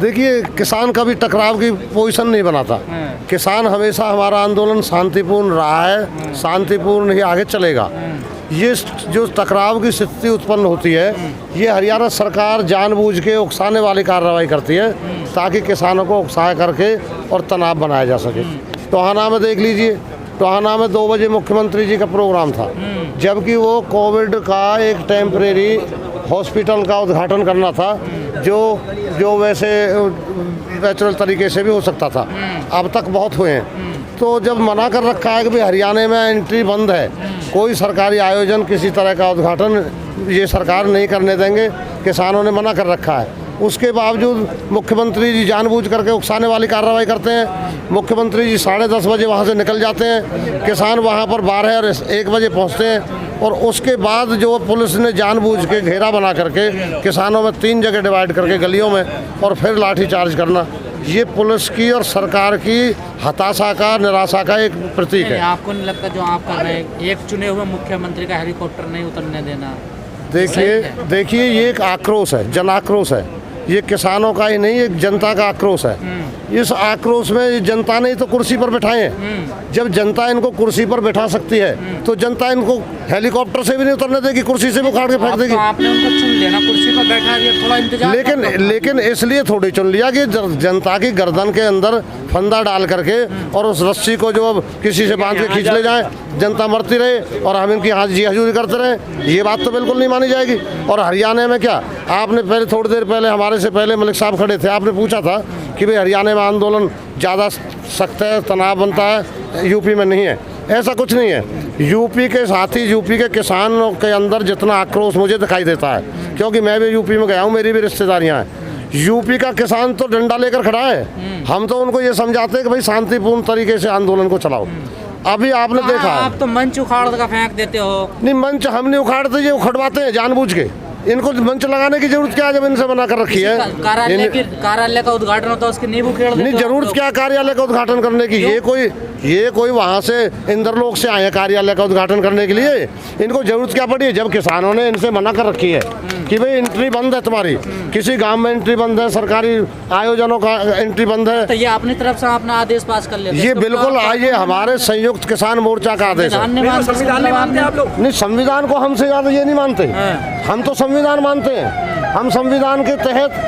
देखिए, किसान कभी टकराव की पोजीशन नहीं बनाता। किसान हमेशा, हमारा आंदोलन शांतिपूर्ण रहा है, शांतिपूर्ण ही आगे चलेगा। ये जो टकराव की स्थिति उत्पन्न होती है, ये हरियाणा सरकार जानबूझ के उकसाने वाली कार्रवाई करती है ताकि किसानों को उकसाया करके और तनाव बनाया जा सके। टोहाना में देख लीजिए, टोहाना में 2 बजे मुख्यमंत्री जी का प्रोग्राम था, जबकि वो कोविड का एक टेम्परेरी हॉस्पिटल का उद्घाटन करना था, जो वैसे नेचुरल तरीके से भी हो सकता था। अब तक बहुत हुए हैं। तो जब मना कर रखा है कि भाई हरियाणा में एंट्री बंद है, कोई सरकारी आयोजन, किसी तरह का उद्घाटन ये सरकार नहीं करने देंगे, किसानों ने मना कर रखा है, उसके बावजूद मुख्यमंत्री जी जानबूझ करके उकसाने वाली कार्रवाई करते हैं। मुख्यमंत्री जी 10:30 बजे वहाँ से निकल जाते हैं, किसान वहाँ पर 12 और 1 बजे पहुँचते हैं, और उसके बाद जो पुलिस ने जानबूझ के घेरा बना करके किसानों में 3 जगह डिवाइड करके गलियों में और फिर लाठीचार्ज करना, ये पुलिस की और सरकार की हताशा का, निराशा का एक प्रतीक है। आपको नहीं लगता जो आप कर रहे हैं, एक चुने हुए मुख्यमंत्री का हेलीकॉप्टर नहीं उतरने देना? देखिए, ये एक आक्रोश है, जन आक्रोश है। ये किसानों का ही नहीं, एक जनता का आक्रोश है। इस आक्रोश में जनता ने तो कुर्सी पर बिठाए हैं। जब जनता इनको कुर्सी पर बैठा सकती है तो जनता इनको हेलीकॉप्टर से भी नहीं उतरने देगी, कुर्सी से भी उखाड़ के फेंक देगी। आपने उनको चुन लिया ना, कुर्सी पर बैठा दिया, थोड़ा इंतजार। लेकिन इसलिए थोड़ी चुन लिया कि जनता की गर्दन के अंदर फंदा डाल करके और उस रस्सी को जो अब किसी से बांध के खींच ले जाए, जनता मरती रहे और हम इनकी हाजी हजूरी करते रहे, ये बात तो बिल्कुल नहीं मानी जाएगी। और हरियाणा में क्या, आपने पहले थोड़ी देर पहले, हमारे से पहले मलिक साहब खड़े थे, आपने पूछा था कि भाई हरियाणा में आंदोलन ज़्यादा सख्त है, तनाव बनता है, यूपी में नहीं है। ऐसा कुछ नहीं है। यूपी के साथ ही यूपी के किसानों के अंदर जितना आक्रोश मुझे दिखाई देता है, क्योंकि मैं भी यूपी में गया हूँ, मेरी भी रिश्तेदारियाँ हैं, यूपी का किसान तो डंडा लेकर खड़ा है। हम तो उनको ये समझाते हैं कि भाई शांतिपूर्ण तरीके से आंदोलन को चलाओ। अभी आपने देखा, आप तो मंच उखाड़ कर फेंक देते हो। नहीं, मंच हम नहीं उखाड़ते, ये उखड़वाते हैं जानबूझ के। इनको मंच लगाने की जरूरत क्या है जब इनसे मना कर रखी है? कार्यालय का उद्घाटन होता है, उसकी नींव उखेड़ देते हो। नहीं, जरूरत क्या कार्यालय का उद्घाटन करने की? ये कोई वहाँ से इंद्रलोक से आए हैं कार्यालय का उद्घाटन करने के लिए? इनको जरूरत क्या पड़ी है जब किसानों ने इनसे मना कर रखी है कि भाई एंट्री बंद है तुम्हारी, किसी गांव में एंट्री बंद है, सरकारी आयोजनों का एंट्री बंद है। तो ये अपनी तरफ से अपना आदेश पास कर लेते? ये बिल्कुल आइए, हमारे संयुक्त किसान मोर्चा का आदेश है। नहीं, संविधान को हमसे ज्यादा ये नहीं मानते, हम तो संविधान मानते हैं। हम संविधान के तहत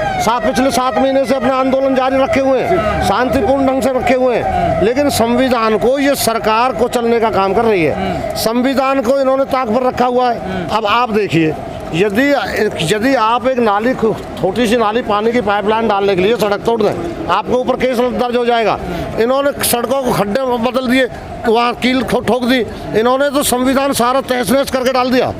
पिछले 7 महीने से अपना आंदोलन जारी रखे हुए हैं, शांतिपूर्ण ढंग से रखे हुए हैं। लेकिन संविधान को ये सरकार को चलने का काम कर रही है, संविधान को इन्होंने ताक पर रखा हुआ है। अब आप देखिए, यदि आप एक नाली, छोटी सी नाली, पानी की पाइपलाइन डालने के लिए सड़क तोड़ दें, आपके ऊपर केस दर्ज हो जाएगा। इन्होंने सड़कों को खड्डे बदल दिए, तो वहाँ कील ठोक दी। इन्होंने तो संविधान सारा तहस नहस करके डाल दिया।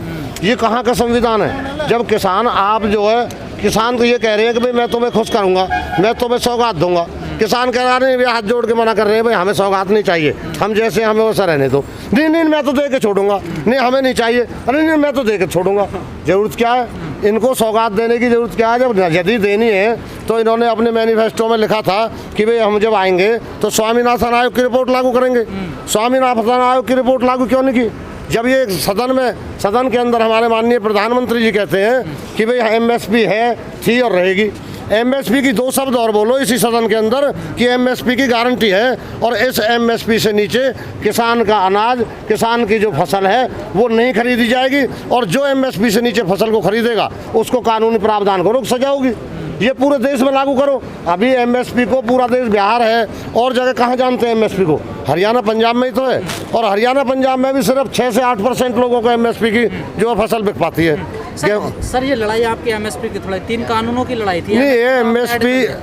ये कहाँ का संविधान है? जब किसान, आप जो है किसान को ये कह रहे हैं कि भाई मैं तुम्हें खुश करूँगा, मैं तुम्हें सौगात दूंगा। किसान कह रहा है, हाथ जोड़ के मना कर रहे हैं, भाई हमें सौगात नहीं चाहिए, हम जैसे हमें वैसा रहने दो। नहीं, मैं तो दे के छोड़ूंगा। नहीं, हमें नहीं चाहिए। अरे नहीं, मैं तो दे के छोड़ूंगा। जरूरत क्या है इनको सौगात देने की? जरूरत क्या है? जब यदि देनी है तो इन्होंने अपने मैनिफेस्टो में लिखा था कि भाई हम जब आएंगे तो स्वामीनाथन आयोग की रिपोर्ट लागू करेंगे। स्वामीनाथन आयोग की रिपोर्ट लागू क्यों नहीं की? जब ये सदन के अंदर हमारे माननीय प्रधानमंत्री जी कहते हैं कि भाई एमएसपी है, थी और रहेगी। एमएसपी की 2 शब्द और बोलो इसी सदन के अंदर कि एमएसपी की गारंटी है, और इस एमएसपी से नीचे किसान का अनाज, किसान की जो फसल है वो नहीं खरीदी जाएगी, और जो एमएसपी से नीचे फसल को खरीदेगा उसको कानूनी प्रावधान करो, सजा होगी। ये पूरे देश में लागू करो। अभी एमएसपी को पूरा देश, बिहार है और जगह कहाँ जानते हैं एमएसपी को? हरियाणा पंजाब में ही तो है, और हरियाणा पंजाब में भी सिर्फ 6 से 8% लोगों को एमएसपी की जो फसल बिक पाती है। सर ये लड़ाई आपकी एमएसपी की थोड़ा 3 कानूनों की लड़ाई थी? नहीं, ये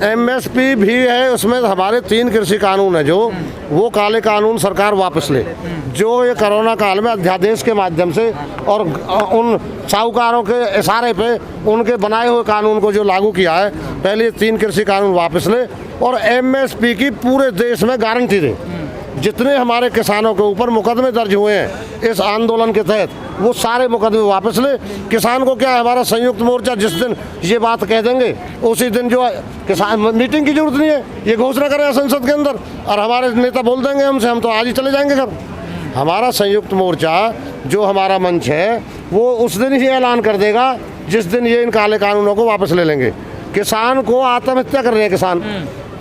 एमएसपी भी है, उसमें हमारे 3 कृषि कानून है, जो वो काले कानून सरकार वापस ले, जो ये कोरोना काल में अध्यादेश के माध्यम से और उन साहूकारों के इशारे पे उनके बनाए हुए कानून को जो लागू किया है, पहले 3 कृषि कानून वापस ले और एमएसपी की पूरे देश में गारंटी दे। जितने हमारे किसानों के ऊपर मुकदमे दर्ज हुए हैं इस आंदोलन के तहत, वो सारे मुकदमे वापस ले। किसान को क्या है, हमारा संयुक्त मोर्चा जिस दिन ये बात कह देंगे उसी दिन जो किसान, मीटिंग की जरूरत नहीं है, ये घोषणा करें संसद के अंदर और हमारे नेता बोल देंगे हमसे, हम तो आज ही चले जाएंगे घर। हमारा संयुक्त मोर्चा जो हमारा मंच है वो उस दिन ही ऐलान कर देगा जिस दिन ये इन काले कानूनों को वापस ले लेंगे। किसान को आत्महत्या कर रहे हैं किसान।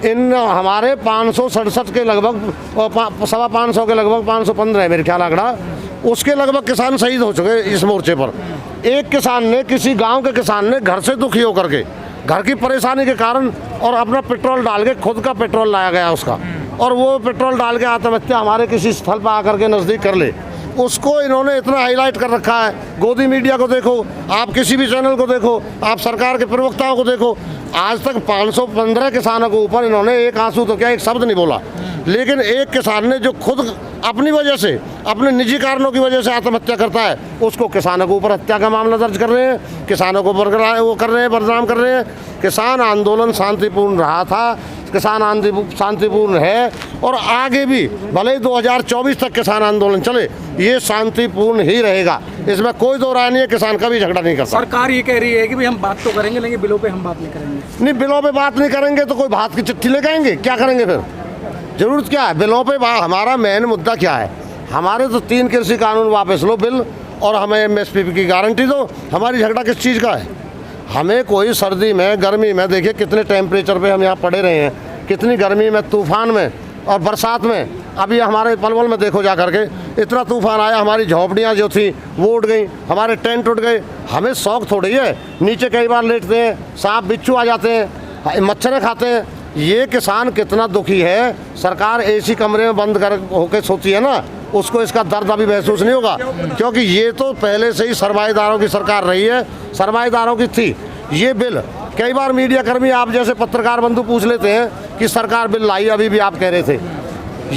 इन हमारे 567 के लगभग और 550 के लगभग 515 है मेरे ख्याल आंकड़ा, उसके लगभग किसान शहीद हो चुके इस मोर्चे पर। एक किसान ने, किसी गांव के किसान ने घर से दुखी होकर के, घर की परेशानी के कारण और अपना पेट्रोल डाल के, खुद का पेट्रोल लाया गया उसका, और वो पेट्रोल डाल के आत्महत्या हमारे किसी स्थल पर आकर के नज़दीक कर ले, उसको इन्होंने इतना हाईलाइट कर रखा है। गोदी मीडिया को देखो, आप किसी भी चैनल को देखो, आप सरकार के प्रवक्ताओं को देखो, आज तक 515 किसानों के ऊपर इन्होंने एक आंसू तो क्या, एक शब्द नहीं बोला। लेकिन एक किसान ने जो खुद अपनी वजह से, अपने निजी कारणों की वजह से आत्महत्या करता है, उसको किसानों के ऊपर हत्या का मामला दर्ज कर रहे हैं, किसानों को वो कर रहे हैं, बदनाम कर रहे हैं। किसान आंदोलन शांतिपूर्ण रहा था, किसान आंदोलन शांतिपूर्ण है, और आगे भी भले ही 2024 तक किसान आंदोलन चले, ये शांतिपूर्ण ही रहेगा, इसमें कोई दो राय नहीं है। किसान का भी झगड़ा नहीं करता। सरकार ये कह रही है कि भाई हम बात तो करेंगे, लेकिन बिलों पे हम बात नहीं करेंगे। नहीं, बिलों पे बात नहीं करेंगे तो कोई भात की चिट्ठी लेके आएंगे, क्या करेंगे फिर? जरूरत क्या है बिलों पे? हमारा मेन मुद्दा क्या है? हमारे तो 3 कृषि कानून वापस लो बिल, और हमें MSP की गारंटी दो। हमारी झगड़ा किस चीज़ का है? हमें कोई सर्दी में, गर्मी में, देखिए कितने टेम्परेचर पे हम यहाँ पड़े रहे हैं, कितनी गर्मी में, तूफान में और बरसात में। अभी हमारे पलवल में देखो जा करके, इतना तूफान आया, हमारी झोपड़ियाँ जो थी वो उड़ गई, हमारे टेंट उड़ गए। हमें शौक थोड़ी है, नीचे कई बार लेटते हैं, सांप बिच्छू आ जाते हैं, मच्छरें खाते हैं। ये किसान कितना दुखी है, सरकार AC कमरे में बंद कर होकर सोती है ना, उसको इसका दर्द अभी महसूस नहीं होगा, क्योंकि ये तो पहले से ही सरमाएदारों की सरकार रही है, सरमाएदारों की थी। ये बिल कई बार मीडिया कर्मी, आप जैसे पत्रकार बंधु पूछ लेते हैं कि सरकार बिल लाई, अभी भी आप कह रहे थे।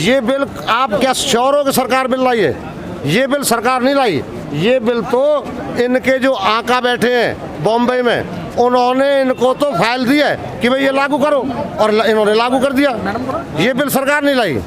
ये बिल आप क्या श्योर हो कि सरकार बिल लाई है? ये बिल सरकार नहीं लाई, ये बिल तो इनके जो आका बैठे हैं बॉम्बे में, उन्होंने इनको तो फाइल दी है कि भाई ये लागू करो, और इन्होंने लागू कर दिया। ये बिल सरकार नहीं लाई।